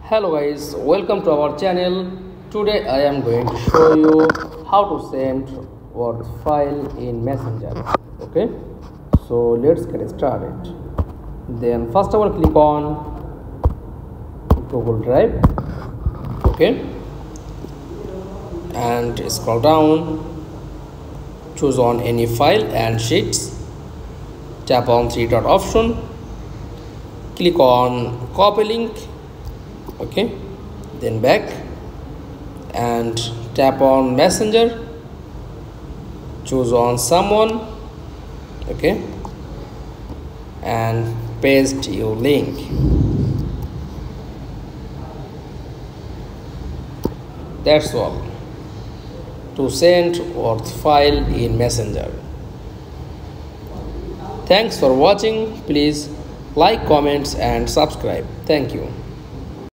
Hello guys, welcome to our channel. Today I am going to show you how to send Word file in Messenger. Okay, so let's get started. Then first of all click on Google Drive. Okay, and scroll down, choose on any file and sheets, tap on three dot option, click on copy link. Okay, then back and tap on Messenger, choose on someone. Okay, and paste your link. That's all to send Word file in Messenger. Thanks for watching. Please like, comments and subscribe. Thank you.